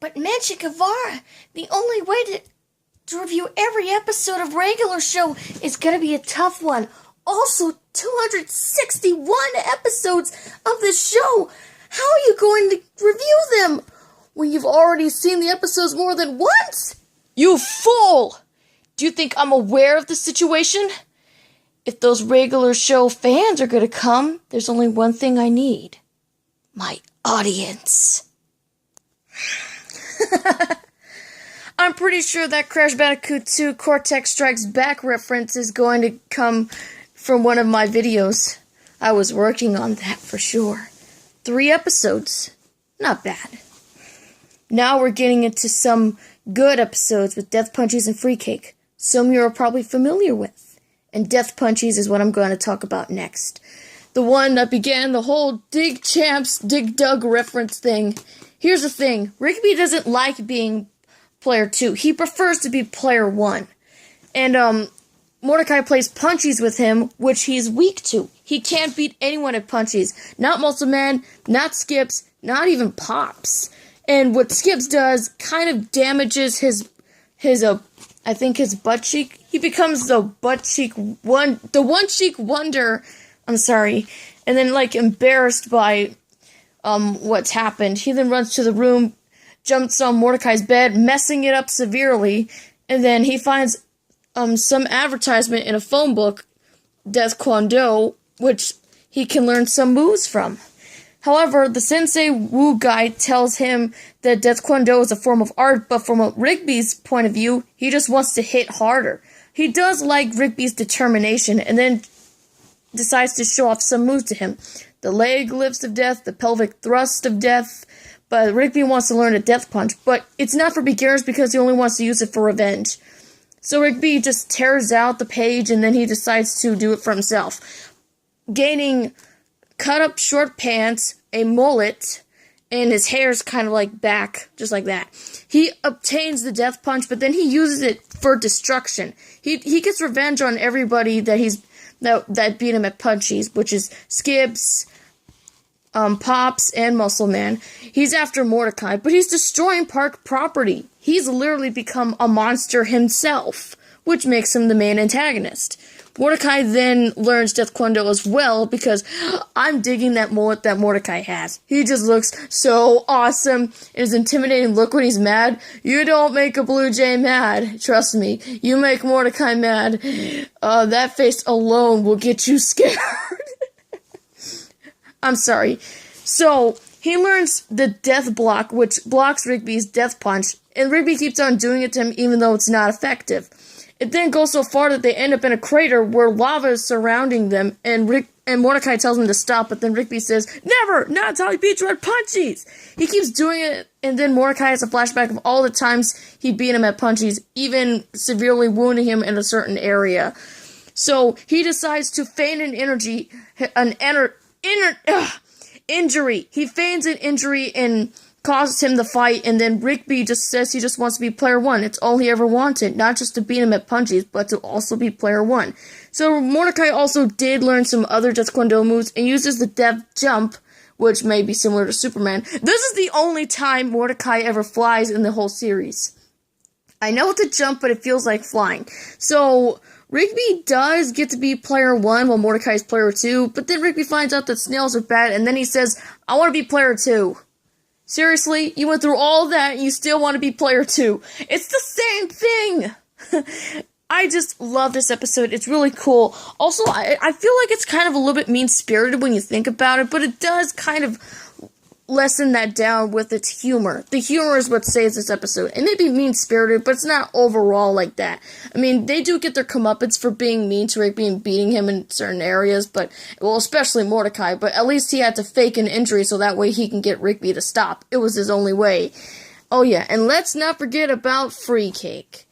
But Mancha Guevara, the only way to review every episode of regular show is gonna be a tough one. Also, 261 episodes of the show. How are you going to review them when you've already seen the episodes more than once? You fool! Do you think I'm aware of the situation? If those regular show fans are gonna come, there's only one thing I need. My audience. I'm pretty sure that Crash Bandicoot 2 Cortex Strikes Back reference is going to come from one of my videos. I was working on that for sure. 3 episodes. Not bad. Now we're getting into some good episodes with Death Punchies and Free Cake. Some you're probably familiar with. And Death Punchies is what I'm going to talk about next. The one that began the whole Dig Champs, Dig Dug reference thing. Here's the thing. Rigby doesn't like being player 2. He prefers to be player 1. And, Mordecai plays punchies with him, which he's weak to. He can't beat anyone at punchies. Not Muscle Man, not Skips, not even Pops. And what Skips does kind of damages his I think his butt cheek. He becomes the one cheek wonder. I'm sorry. And then, embarrassed by, what's happened. He then runs to the room, jumps on Mordecai's bed, messing it up severely, and then he finds some advertisement in a phone book, Death Kwon Do, which he can learn some moves from. However, the Sensei Wu guy tells him that Death Kwon Do is a form of art, but from Rigby's point of view, he just wants to hit harder. He does like Rigby's determination, and then decides to show off some moves to him. The leg lifts of death, the pelvic thrust of death, but Rigby wants to learn a death punch, but it's not for beginners because he only wants to use it for revenge. So Rigby just tears out the page and then he decides to do it for himself. Gaining cut-up short pants, a mullet, and his hair's kind of back, just like that. He obtains the death punch, but then he uses it for destruction. He gets revenge on everybody that beat him at punchies, which is Skips, Pops, and Muscle Man. He's after Mordecai, but he's destroying park property. He's literally become a monster himself, which makes him the main antagonist. Mordecai then learns Death Kwon Do as well, because I'm digging that mullet that Mordecai has. He just looks so awesome, and his intimidating look when he's mad. You don't make a Blue Jay mad. Trust me, you make Mordecai mad. That face alone will get you scared. I'm sorry. So, he learns the Death Block, which blocks Rigby's Death Punch, and Rigby keeps on doing it to him even though it's not effective. It then goes so far that they end up in a crater where lava is surrounding them, and Mordecai tells him to stop, but then Rigby says, "Never! Not until I beat you at punchies!" He keeps doing it, and then Mordecai has a flashback of all the times he beat him at punchies, even severely wounding him in a certain area. So, he decides to feign injury. He feigns an injury and causes him to fight, and then Rigby just says he just wants to be player 1. It's all he ever wanted, not just to beat him at punchies, but to also be player 1. So Mordecai also did learn some other Death Kwon Do moves and uses the Death Jump, which may be similar to Superman. This is the only time Mordecai ever flies in the whole series. I know it's a jump, but it feels like flying. So Rigby does get to be player 1 while Mordecai is player 2, but then Rigby finds out that snails are bad, and then he says, "I want to be player 2. Seriously? You went through all that and you still want to be player 2. It's the same thing! I just love this episode. It's really cool. Also, I feel like it's kind of a little bit mean-spirited when you think about it, but it does kind of lessen that down with its humor. The humor is what saves this episode. It may be mean-spirited, but it's not overall like that. I mean, they do get their comeuppance for being mean to Rigby and beating him in certain areas, but, well, especially Mordecai, but at least he had to fake an injury so that way he can get Rigby to stop. It was his only way. Oh yeah, and let's not forget about Free Cake.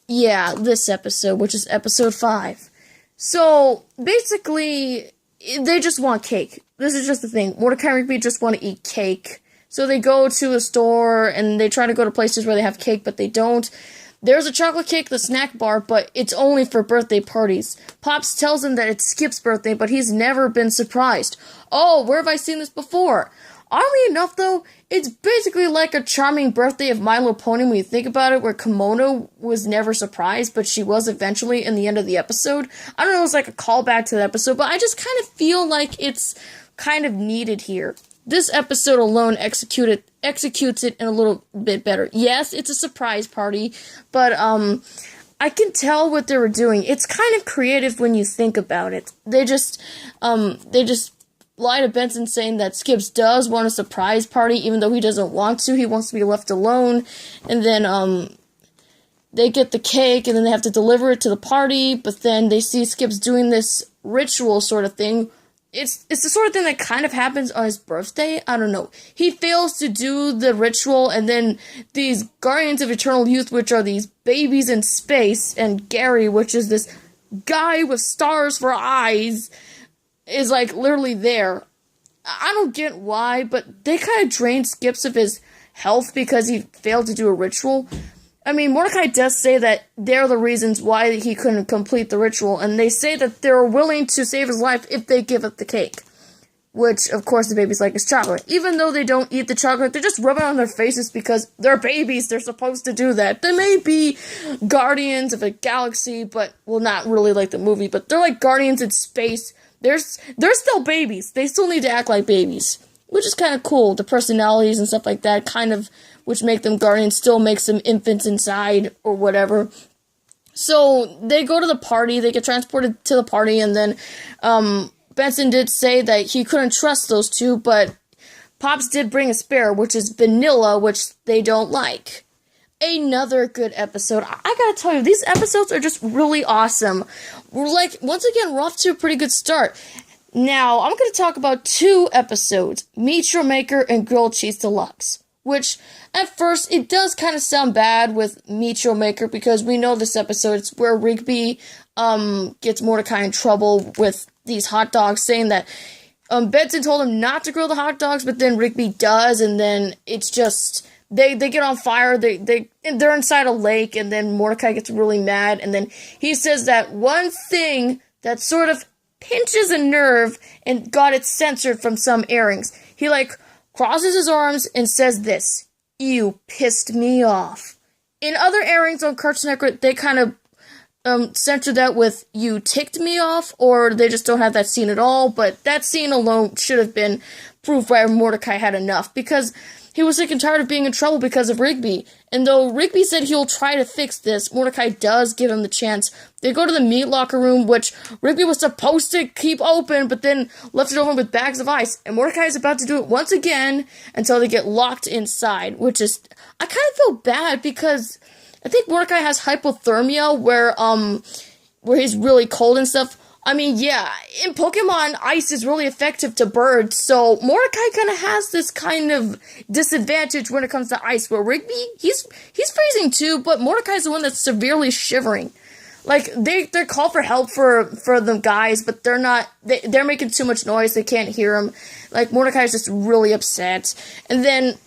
Yeah, this episode, which is episode 5. So, basically, they just want cake. This is just the thing. Mordecai and Rigby just want to eat cake. So they go to a store, and they try to go to places where they have cake, but they don't. There's a chocolate cake, the snack bar, but it's only for birthday parties. Pops tells him that it's Skip's birthday, but he's never been surprised. Oh, where have I seen this before? Oddly enough, though, it's basically like a charming birthday of My Little Pony when you think about it, where Kimono was never surprised, but she was eventually in the end of the episode. I don't know, it's like a callback to the episode, but I just kind of feel like it's kind of needed here. This episode alone executes it in a little bit better. Yes, it's a surprise party, but I can tell what they were doing. It's kind of creative when you think about it. They just lie to Benson saying that Skips does want a surprise party, even though he doesn't want to. He wants to be left alone. And then, they get the cake, and then they have to deliver it to the party, but then they see Skips doing this ritual sort of thing. It's the sort of thing that kind of happens on his birthday. I don't know. He fails to do the ritual, and then these Guardians of Eternal Youth, which are these babies in space, and Gary, which is this guy with stars for eyes, is like literally there. I don't get why, but they kind of drained Skips of his health because he failed to do a ritual. I mean, Mordecai does say that they're the reasons why he couldn't complete the ritual, and they say that they're willing to save his life if they give up the cake. Which, of course, the babies like is chocolate. Even though they don't eat the chocolate, they just rub it on their faces because they're babies, they're supposed to do that. They may be guardians of a galaxy, but, well, not really like the movie, but they're like guardians in space. They're still babies. They still need to act like babies. Which is kind of cool. The personalities and stuff like that kind of, which make them guardians, still makes them infants inside or whatever. So they go to the party, they get transported to the party, and then Benson did say that he couldn't trust those two, but Pops did bring a spare, which is vanilla, which they don't like. Another good episode. I gotta tell you, these episodes are just really awesome. Once again, we're off to a pretty good start. Now, I'm going to talk about 2 episodes, Meet Your Maker and Grilled Cheese Deluxe, which, at first, it does kind of sound bad with Meet Your Maker, because we know this episode, it's where Rigby, gets Mordecai in trouble with these hot dogs, saying that, Benson told him not to grill the hot dogs, but then Rigby does, and then it's just, they get on fire, they're inside a lake, and then Mordecai gets really mad, and then he says that one thing that sort of pinches a nerve and got it censored from some airings. He, crosses his arms and says this: "You pissed me off." In other airings on Cartoon Network, they kind of censored that with "you ticked me off," or they just don't have that scene at all, but that scene alone should have been proof why Mordecai had enough, because he was sick and tired of being in trouble because of Rigby. And though Rigby said he'll try to fix this, Mordecai does give him the chance. They go to the meat locker room, which Rigby was supposed to keep open, but then left it open with bags of ice. And Mordecai is about to do it once again until they get locked inside, which is, I kind of feel bad because I think Mordecai has hypothermia where he's really cold and stuff. I mean, yeah, in Pokemon, ice is really effective to birds, so Mordecai kind of has this kind of disadvantage when it comes to ice, where Rigby, he's freezing too, but Mordecai's the one that's severely shivering. They call for help for the guys, but they're making too much noise, they can't hear him. Mordecai's just really upset. And then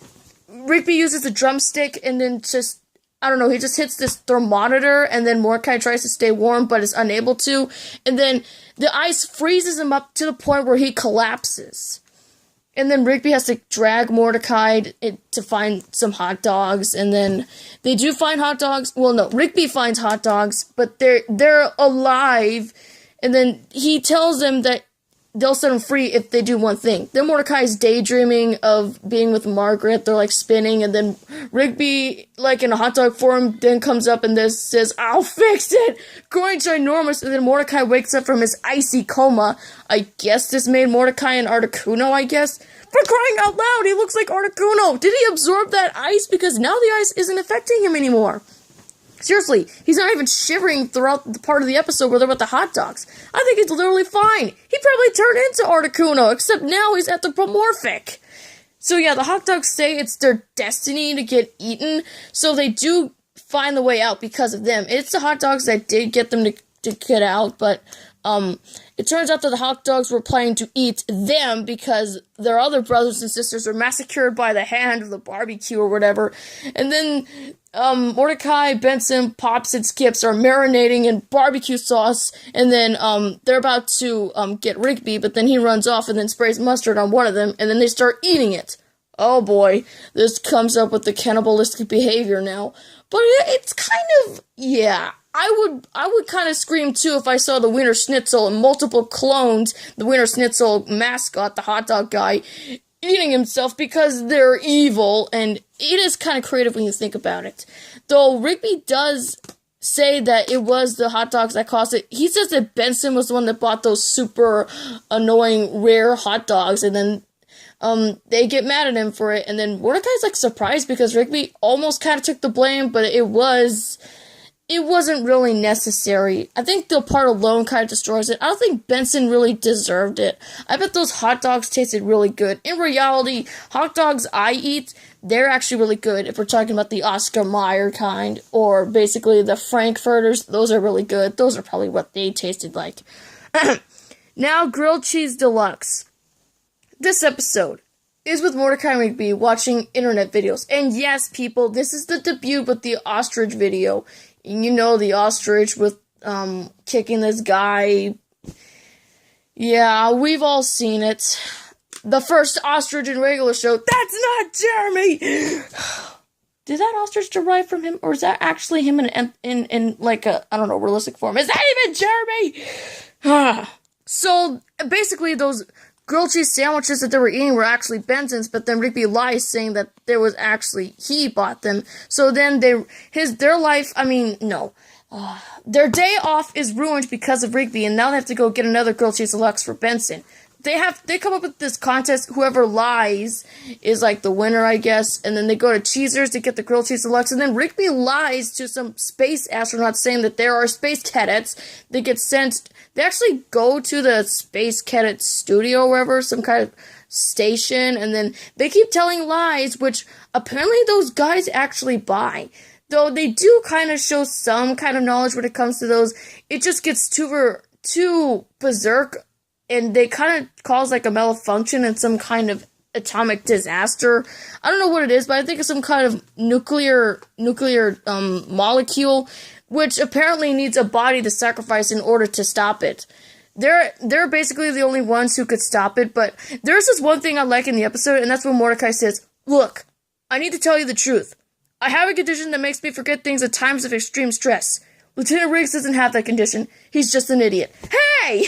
Rigby uses a drumstick, and then just, I don't know, he just hits this thermometer, and then Mordecai tries to stay warm, but is unable to, and then the ice freezes him up to the point where he collapses. And then Rigby has to drag Mordecai to find some hot dogs, and then they do find hot dogs. Well, no, Rigby finds hot dogs, but they're alive, and then he tells them that they'll set him free if they do one thing. Then Mordecai's daydreaming of being with Margaret. They're spinning, and then Rigby, in a hot dog form, then comes up and says, "I'll fix it!" Growing ginormous, and then Mordecai wakes up from his icy coma. I guess this made Mordecai an Articuno, I guess. For crying out loud, he looks like Articuno! Did he absorb that ice? Because now the ice isn't affecting him anymore. Seriously, he's not even shivering throughout the part of the episode where they're with the hot dogs. I think he's literally fine. He probably turned into Articuno, except now he's anthropomorphic. So yeah, the hot dogs say it's their destiny to get eaten, so they do find the way out because of them. It's the hot dogs that did get them to get out, but it turns out that the hot dogs were planning to eat them because their other brothers and sisters were massacred by the hand of the barbecue or whatever. And then Mordecai, Benson, Pops, and Skips are marinating in barbecue sauce, and then they're about to get Rigby, but then he runs off and then sprays mustard on one of them, and then they start eating it. Oh boy, this comes up with the cannibalistic behavior now. But it's kind of, yeah. I would kind of scream too if I saw the Wiener Schnitzel and multiple clones, the Wiener Schnitzel mascot, the hot dog guy, eating himself because they're evil, and it is kind of creative when you think about it. Though Rigby does say that it was the hot dogs that caused it. He says that Benson was the one that bought those super annoying rare hot dogs, and then they get mad at him for it, and then Mordecai's like surprised because Rigby almost kind of took the blame, but it wasn't really necessary. I think the part alone kind of destroys it. I don't think Benson really deserved it. I bet those hot dogs tasted really good. In reality, hot dogs I eat, they're actually really good. If we're talking about the Oscar Mayer kind, or basically the Frankfurters, those are really good. Those are probably what they tasted like. Now, grilled cheese deluxe. This episode is with Mordecai and Rigby watching internet videos. And yes, people, this is the debut with the ostrich video. You know, the ostrich with, kicking this guy. Yeah, we've all seen it. The first ostrich in regular show. That's not Jeremy! Did that ostrich derive from him? Or is that actually him in like a, I don't know, realistic form? Is that even Jeremy? So, basically, those grilled cheese sandwiches that they were eating were actually Benson's, but then Rigby lies saying that there was actually, he bought them. So then their day off is ruined because of Rigby, and now they have to go get another grilled cheese deluxe for Benson. They come up with this contest, whoever lies is like the winner, I guess, and then they go to Cheezers to get the grilled cheese deluxe, and then Rigby lies to some space astronauts saying that there are space cadets. They get sent, they actually go to the space cadet studio or wherever, some kind of station, and then they keep telling lies, which apparently those guys actually buy. Though they do kind of show some kind of knowledge when it comes to those, it just gets too berserk, and they kind of cause like a malfunction and some kind of atomic disaster. I don't know what it is, but I think it's some kind of nuclear molecule, which apparently needs a body to sacrifice in order to stop it. They're basically the only ones who could stop it, but there's this one thing I like in the episode, and that's when Mordecai says, "Look, I need to tell you the truth. I have a condition that makes me forget things at times of extreme stress. Lieutenant Riggs doesn't have that condition. He's just an idiot." Hey!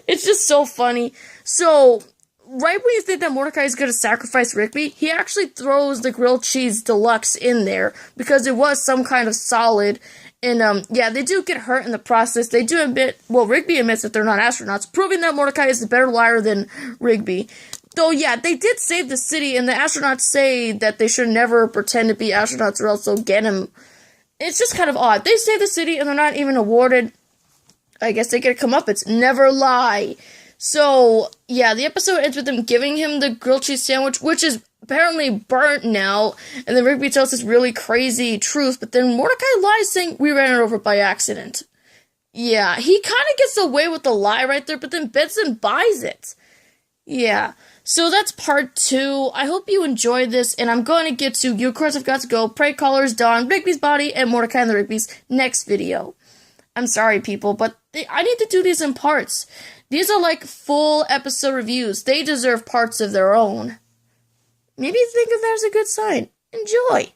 It's just so funny. So, right when you think that Mordecai is going to sacrifice Rigby, he actually throws the grilled cheese deluxe in there, because it was some kind of solid. And, yeah, they do get hurt in the process. They do admit, well, Rigby admits that they're not astronauts, proving that Mordecai is the better liar than Rigby. Though, yeah, they did save the city, and the astronauts say that they should never pretend to be astronauts or else they'll get him. It's just kind of odd. They save the city, and they're not even awarded, I guess they get a comeuppance. Never lie. So, yeah, the episode ends with them giving him the grilled cheese sandwich, which is apparently burnt now, and then Rigby tells this really crazy truth, but then Mordecai lies saying, "We ran it over by accident." Yeah, he kind of gets away with the lie right there, but then Benson buys it. Yeah, so that's part 2. I hope you enjoyed this, and I'm going to get to You Of Course Have Got to Go, Prey Callers, Dawn, Rigby's Body, and Mordecai and the Rigby's next video. I'm sorry, people, but I need to do these in parts. These are like full episode reviews. They deserve parts of their own. Maybe think of that as a good sign. Enjoy!